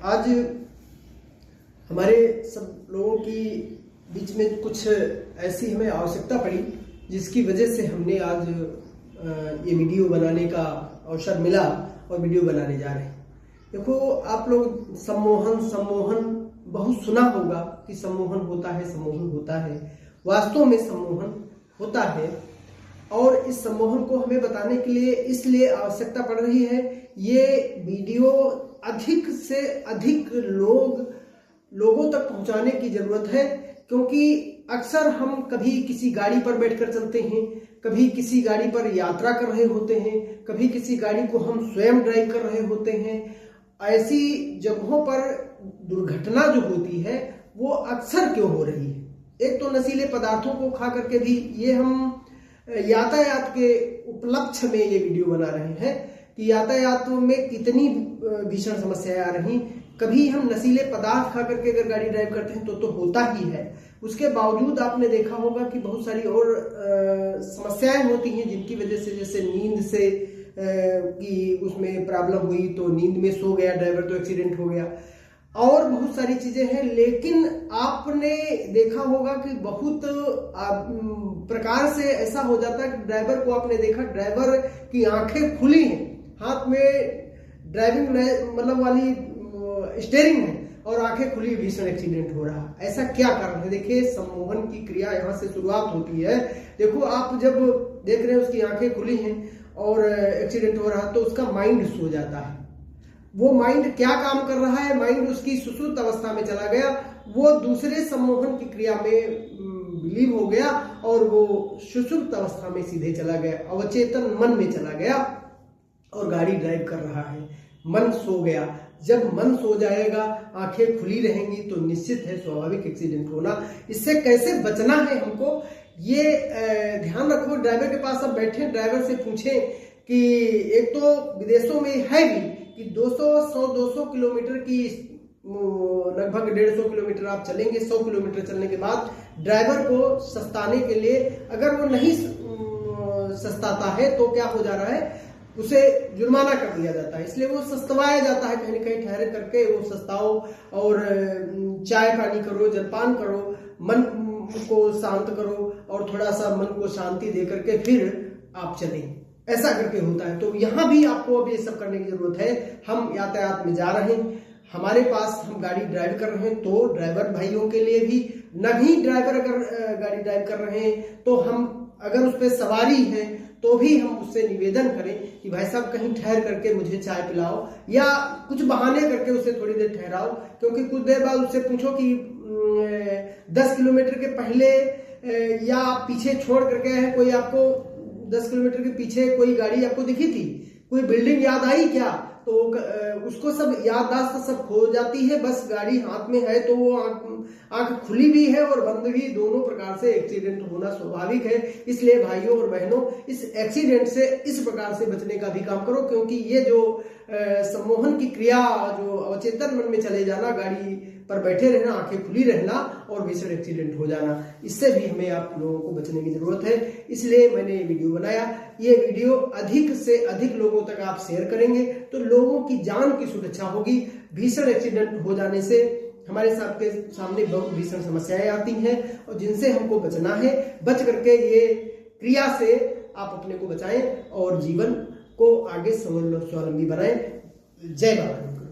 आज हमारे सब लोगों की बीच में कुछ ऐसी हमें आवश्यकता पड़ी जिसकी वजह से हमने आज ये वीडियो बनाने का अवसर मिला और वीडियो बनाने जा रहे हैं। देखो, आप लोग सम्मोहन बहुत सुना होगा कि सम्मोहन होता है। वास्तव में सम्मोहन होता है और इस सम्मोहन को हमें बताने के लिए इसलिए आवश्यकता पड़ रही है। ये वीडियो अधिक से अधिक लोगों तक पहुंचाने की जरूरत है, क्योंकि अक्सर हम कभी किसी गाड़ी पर बैठकर चलते हैं, कभी किसी गाड़ी पर यात्रा कर रहे होते हैं, कभी किसी गाड़ी को हम स्वयं ड्राइव कर रहे होते हैं। ऐसी जगहों पर दुर्घटना जो होती है वो अक्सर क्यों हो रही है? एक तो नशीले पदार्थों को खा करके भी। ये हम यातायात के उपलक्ष्य में ये वीडियो बना रहे हैं कि यातायात में कितनी भीषण समस्याएं आ रही। कभी हम नशीले पदार्थ खा करके अगर गाड़ी ड्राइव करते हैं तो होता ही है। उसके बावजूद आपने देखा होगा कि बहुत सारी और समस्याएं होती हैं जिनकी वजह से, जैसे नींद से कि उसमें प्रॉब्लम हुई तो नींद में सो गया ड्राइवर तो एक्सीडेंट हो गया, और बहुत सारी चीजें हैं। लेकिन आपने देखा होगा कि बहुत प्रकार से ऐसा हो जाता है कि ड्राइवर को आपने देखा, ड्राइवर की आंखें खुली हैं, हाथ में ड्राइविंग मतलब वाली स्टीयरिंग है और आंखें खुली, भीषण एक्सीडेंट हो रहा। ऐसा क्या कारण है? देखिए, सम्मोहन की क्रिया यहाँ से शुरुआत होती है। देखो, आप जब देख रहे हैं उसकी आंखें खुली हैं और एक्सीडेंट हो रहा तो उसका माइंड सो जाता है। वो माइंड क्या काम कर रहा है? माइंड उसकी सुषुप्त अवस्था में चला गया, वो दूसरे सम्मोहन की क्रिया में विलीन हो गया और वो सुषुप्त अवस्था में सीधे चला गया, अवचेतन मन में चला गया और गाड़ी ड्राइव कर रहा है। मन सो गया। जब मन सो जाएगा, आंखें खुली रहेंगी तो निश्चित है स्वाभाविक एक्सीडेंट होना। इससे कैसे बचना है हमको, ये ध्यान रखो। ड्राइवर के पास अब बैठे, ड्राइवर से पूछें कि एक तो विदेशों में है भी कि 200 किलोमीटर की लगभग 150 किलोमीटर आप चलेंगे। 100 किलोमीटर चलने के बाद ड्राइवर को सस्ताने के लिए, अगर वो नहीं सस्ताता है तो क्या हो जा रहा है, उसे जुर्माना कर दिया जाता है। इसलिए वो सस्तवाया जाता है, कहीं न कहीं ठहर करके वो सस्ताओ और चाय पानी करो, जलपान करो, मन को शांत करो और थोड़ा सा मन को शांति दे करके फिर आप चलें। ऐसा करके होता है। तो यहाँ भी आपको अब ये सब करने की जरूरत है। हम यातायात में जा रहे हैं, हमारे पास हम गाड़ी ड्राइव कर रहे हैं तो ड्राइवर भाइयों के लिए भी, नहीं ड्राइवर अगर गाड़ी ड्राइव कर रहे हैं तो हम अगर उस पर सवारी है तो भी हम उससे निवेदन करें कि भाई साहब कहीं ठहर करके मुझे चाय पिलाओ, या कुछ बहाने करके उसे थोड़ी देर ठहराओ। क्योंकि कुछ देर बाद उससे पूछो कि 10 किलोमीटर के पहले या पीछे छोड़ करके है कोई, आपको 10 किलोमीटर के पीछे कोई गाड़ी आपको दिखी थी, कोई बिल्डिंग याद आई क्या? तो उसको सब याददाश्त सब खो जाती है। बस गाड़ी हाथ में है तो वो आंख खुली भी है और बंद भी, दोनों प्रकार से एक्सीडेंट होना स्वाभाविक है। इसलिए भाइयों और बहनों, इस एक्सीडेंट से इस प्रकार से बचने का भी काम करो, क्योंकि ये जो सम्मोहन की क्रिया, जो अवचेतन मन में चले जाना, गाड़ी पर बैठे रहना, आंखें खुली रहना और भीषण एक्सीडेंट हो जाना, इससे भी हमें आप लोगों को बचने की जरूरत है। इसलिए मैंने ये वीडियो बनाया। ये वीडियो अधिक से अधिक लोगों तक आप शेयर करेंगे तो लोगों की जान की सुरक्षा होगी। भीषण एक्सीडेंट हो जाने से हमारे सामने बहुत भीषण समस्याएं आती हैं और जिनसे हमको बचना है। बच करके ये क्रिया से आप अपने को बचाएं और जीवन को आगे स्वावलंबी बनाएं। जय बाबा।